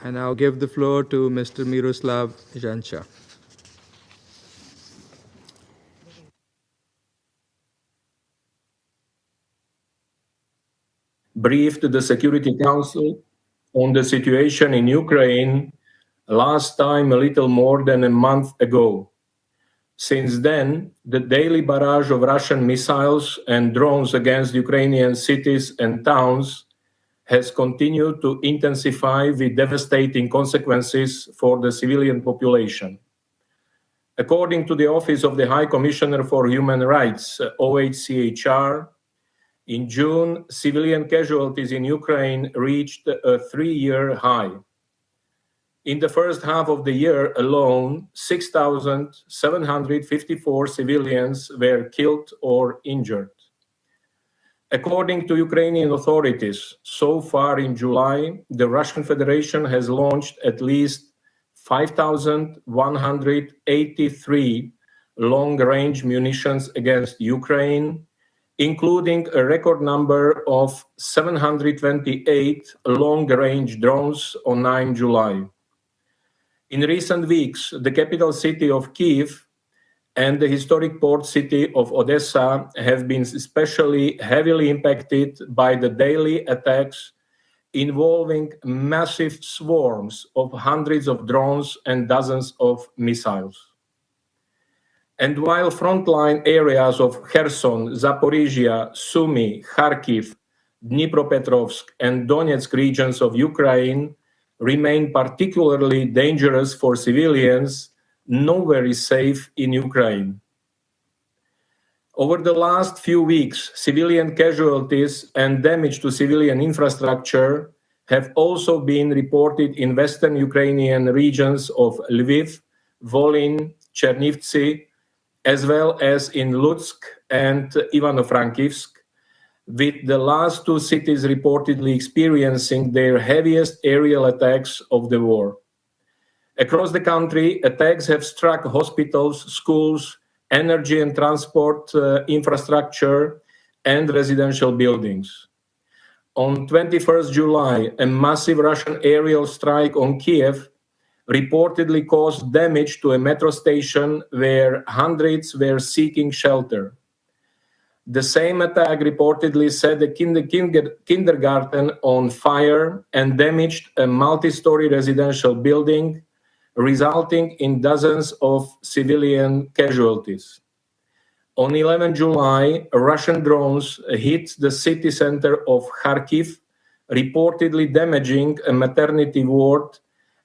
I now give the floor to Mr. Miroslav Jancha. Briefed the Security Council on the situation in Ukraine last time a little more than a month ago. Since then, the daily barrage of Russian missiles and drones against Ukrainian cities and towns has continued to intensify with devastating consequences for the civilian population. According to the Office of the High Commissioner for Human Rights, OHCHR, in June, civilian casualties in Ukraine reached a 3-year high. In the first half of the year alone, 6,754 civilians were killed or injured. According to Ukrainian authorities, so far in July, the Russian Federation has launched at least 5,183 long-range munitions against Ukraine, including a record number of 728 long-range drones on 9 July. In recent weeks, the capital city of Kyiv and the historic port city of Odessa have been especially heavily impacted by the daily attacks involving massive swarms of hundreds of drones and dozens of missiles. And while frontline areas of Kherson, Zaporizhia, Sumy, Kharkiv, Dnipropetrovsk, and Donetsk regions of Ukraine remain particularly dangerous for civilians, nowhere is safe in Ukraine. Over the last few weeks, civilian casualties and damage to civilian infrastructure have also been reported in western Ukrainian regions of Lviv, Volyn, Chernivtsi, as well as in Lutsk and Ivano-Frankivsk, with the last two cities reportedly experiencing their heaviest aerial attacks of the war. Across the country, attacks have struck hospitals, schools, energy and transport infrastructure, and residential buildings. On 21st July, a massive Russian aerial strike on Kiev reportedly caused damage to a metro station where hundreds were seeking shelter. The same attack reportedly set a kindergarten on fire and damaged a multi-story residential building, resulting in dozens of civilian casualties. On 11 July, Russian drones hit the city center of Kharkiv, reportedly damaging a maternity ward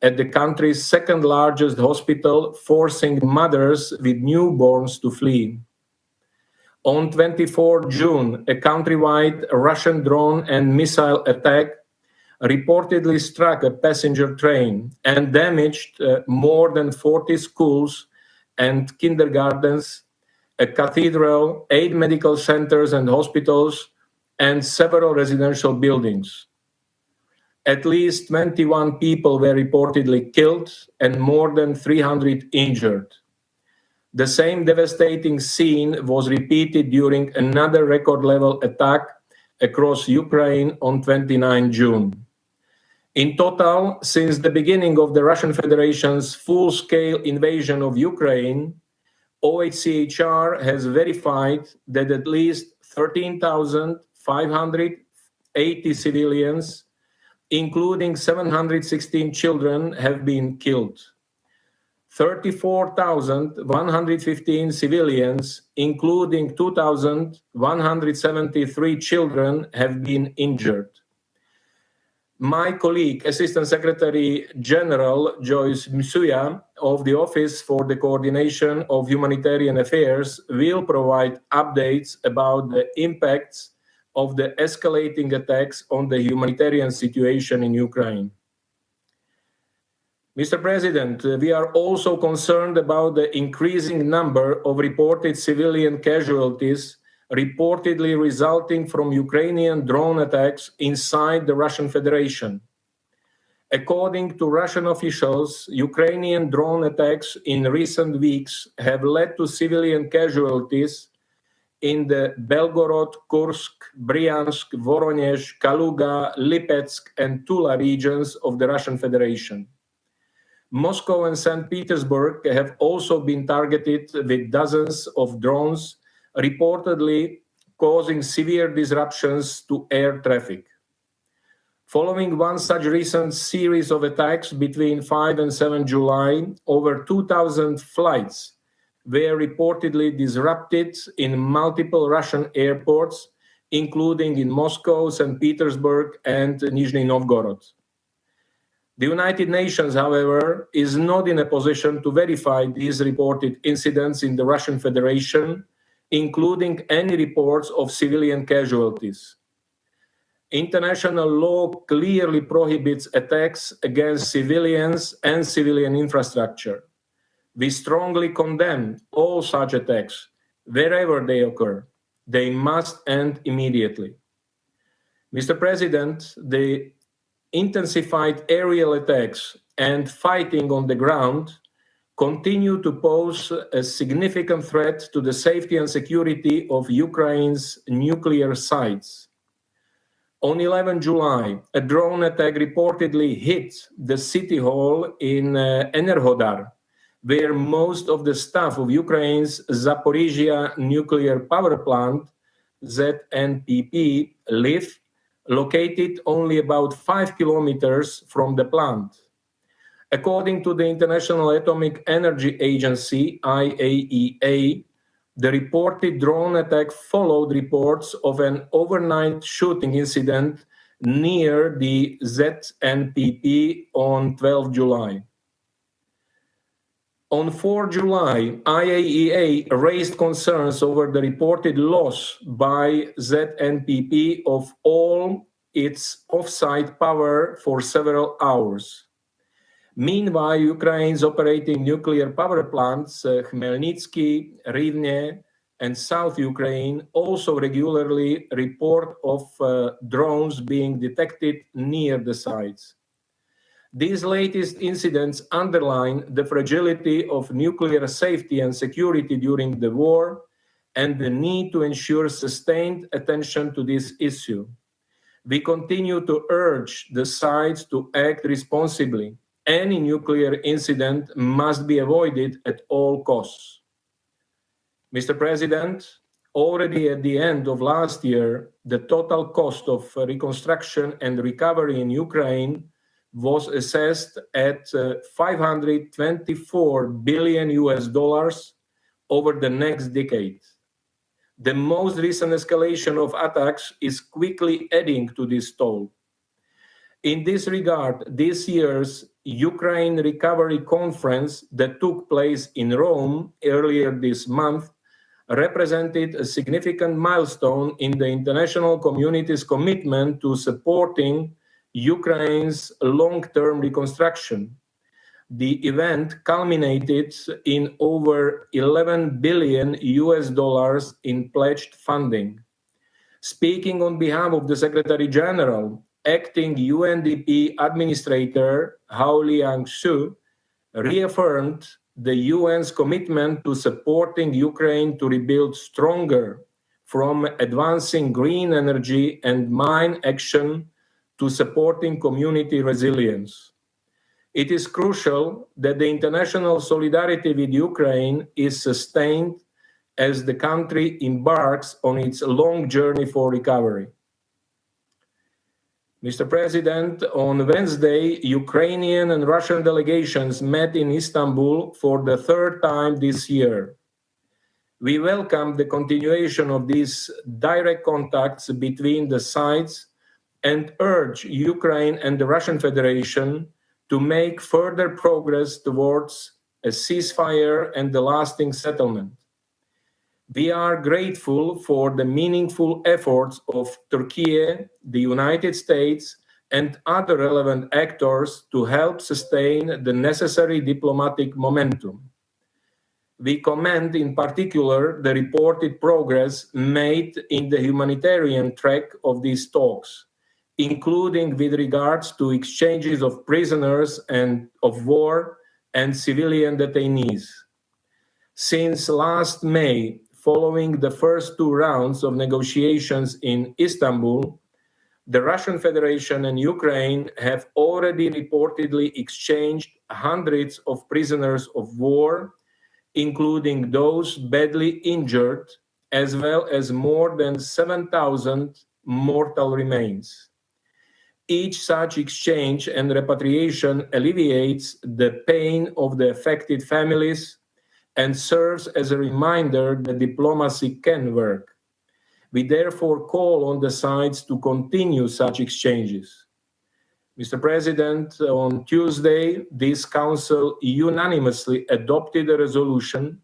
at the country's second largest hospital, forcing mothers with newborns to flee. On 24 June, a countrywide Russian drone and missile attack reportedly struck a passenger train and damaged more than 40 schools and kindergartens, a cathedral, 8 medical centers and hospitals, and several residential buildings. At least 21 people were reportedly killed and more than 300 injured. The same devastating scene was repeated during another record-level attack across Ukraine on 29 June. In total, since the beginning of the Russian Federation's full-scale invasion of Ukraine, OHCHR has verified that at least 13,580 civilians, including 716 children, have been killed. 34,115 civilians, including 2,173 children, have been injured. My colleague, Assistant Secretary General Joyce Msuya of the Office for the Coordination of Humanitarian Affairs, will provide updates about the impacts of the escalating attacks on the humanitarian situation in Ukraine. Mr. President, we are also concerned about the increasing number of reported civilian casualties reportedly resulting from Ukrainian drone attacks inside the Russian Federation. According to Russian officials, Ukrainian drone attacks in recent weeks have led to civilian casualties in the Belgorod, Kursk, Bryansk, Voronezh, Kaluga, Lipetsk, and Tula regions of the Russian Federation. Moscow and St. Petersburg have also been targeted with dozens of drones, reportedly causing severe disruptions to air traffic. Following one such recent series of attacks between 5 and 7 July, over 2,000 flights were reportedly disrupted in multiple Russian airports, including in Moscow, St. Petersburg, and Nizhny Novgorod. The United Nations, however, is not in a position to verify these reported incidents in the Russian Federation, including any reports of civilian casualties. International law clearly prohibits attacks against civilians and civilian infrastructure. We strongly condemn all such attacks, wherever they occur. They must end immediately. Mr. President, the intensified aerial attacks and fighting on the ground continue to pose a significant threat to the safety and security of Ukraine's nuclear sites. On 11 July, a drone attack reportedly hit the city hall in Enerhodar, where most of the staff of Ukraine's Zaporizhia nuclear power plant, ZNPP, live, located only about 5 kilometers from the plant. According to the International Atomic Energy Agency, IAEA, the reported drone attack followed reports of an overnight shooting incident near the ZNPP on 12 July. On 4 July, IAEA raised concerns over the reported loss by ZNPP of all its off-site power for several hours. Meanwhile, Ukraine's operating nuclear power plants, Khmelnytsky, Rivne, and South Ukraine, also regularly report of drones being detected near the sites. These latest incidents underline the fragility of nuclear safety and security during the war and the need to ensure sustained attention to this issue. We continue to urge the sides to act responsibly. Any nuclear incident must be avoided at all costs. Mr. President, already at the end of last year, the total cost of reconstruction and recovery in Ukraine was assessed at 524 billion US dollars over the next decade. The most recent escalation of attacks is quickly adding to this toll. In this regard, this year's Ukraine Recovery Conference that took place in Rome earlier this month represented a significant milestone in the international community's commitment to supporting Ukraine's long-term reconstruction. The event culminated in over 11 billion US dollars in pledged funding. Speaking on behalf of the Secretary General, acting UNDP Administrator Hao Liang-shu reaffirmed the UN's commitment to supporting Ukraine to rebuild stronger, from advancing green energy and mine action to supporting community resilience. It is crucial that the international solidarity with Ukraine is sustained as the country embarks on its long journey for recovery. Mr. President, on Wednesday, Ukrainian and Russian delegations met in Istanbul for the third time this year. We welcome the continuation of these direct contacts between the sides and urge Ukraine and the Russian Federation to make further progress towards a ceasefire and a lasting settlement. We are grateful for the meaningful efforts of Turkey, the United States, and other relevant actors to help sustain the necessary diplomatic momentum. We commend in particular the reported progress made in the humanitarian track of these talks, including with regards to exchanges of prisoners and of war and civilian detainees. Since last May, following the first two rounds of negotiations in Istanbul, the Russian Federation and Ukraine have already reportedly exchanged hundreds of prisoners of war, including those badly injured, as well as more than 7,000 mortal remains. Each such exchange and repatriation alleviates the pain of the affected families and serves as a reminder that diplomacy can work. We therefore call on the sides to continue such exchanges. Mr. President, on Tuesday, this Council unanimously adopted a resolution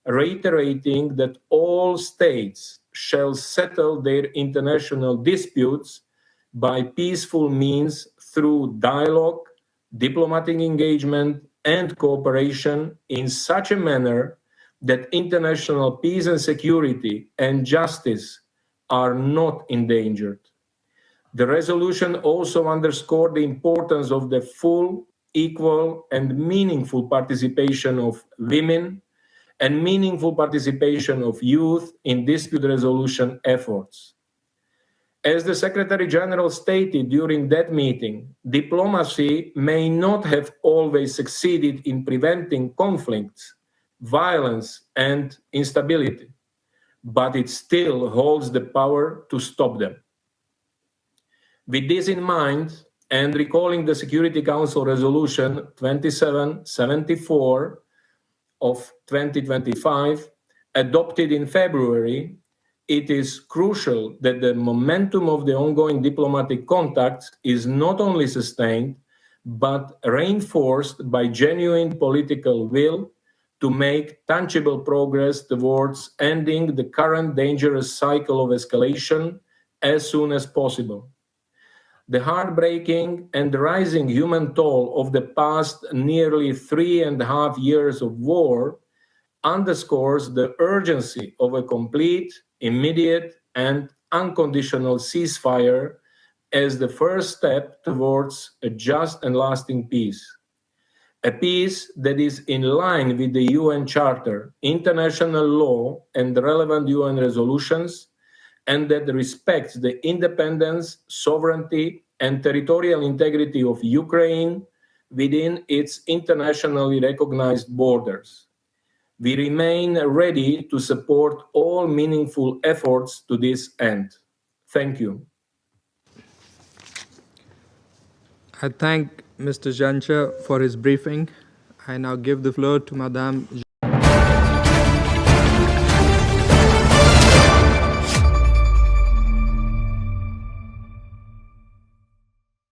reiterating that all states shall settle their international disputes by peaceful means through dialogue, diplomatic engagement, and cooperation in such a manner that international peace and security and justice are not endangered. The resolution also underscored the importance of the full, equal, and meaningful participation of women and meaningful participation of youth in dispute resolution efforts. As the Secretary General stated during that meeting, diplomacy may not have always succeeded in preventing conflicts, violence, and instability, but it still holds the power to stop them. With this in mind, and recalling the Security Council Resolution 2774 of 2025, adopted in February, it is crucial that the momentum of the ongoing diplomatic contacts is not only sustained, but reinforced by genuine political will to make tangible progress towards ending the current dangerous cycle of escalation as soon as possible. The heartbreaking and rising human toll of the past nearly 3.5 years of war underscores the urgency of a complete, immediate, and unconditional ceasefire as the first step towards a just and lasting peace. A peace that is in line with the UN Charter, international law, and relevant UN resolutions, and that respects the independence, sovereignty, and territorial integrity of Ukraine within its internationally recognized borders. We remain ready to support all meaningful efforts to this end. Thank you. I thank Mr. Jancha for his briefing. I now give the floor to Madame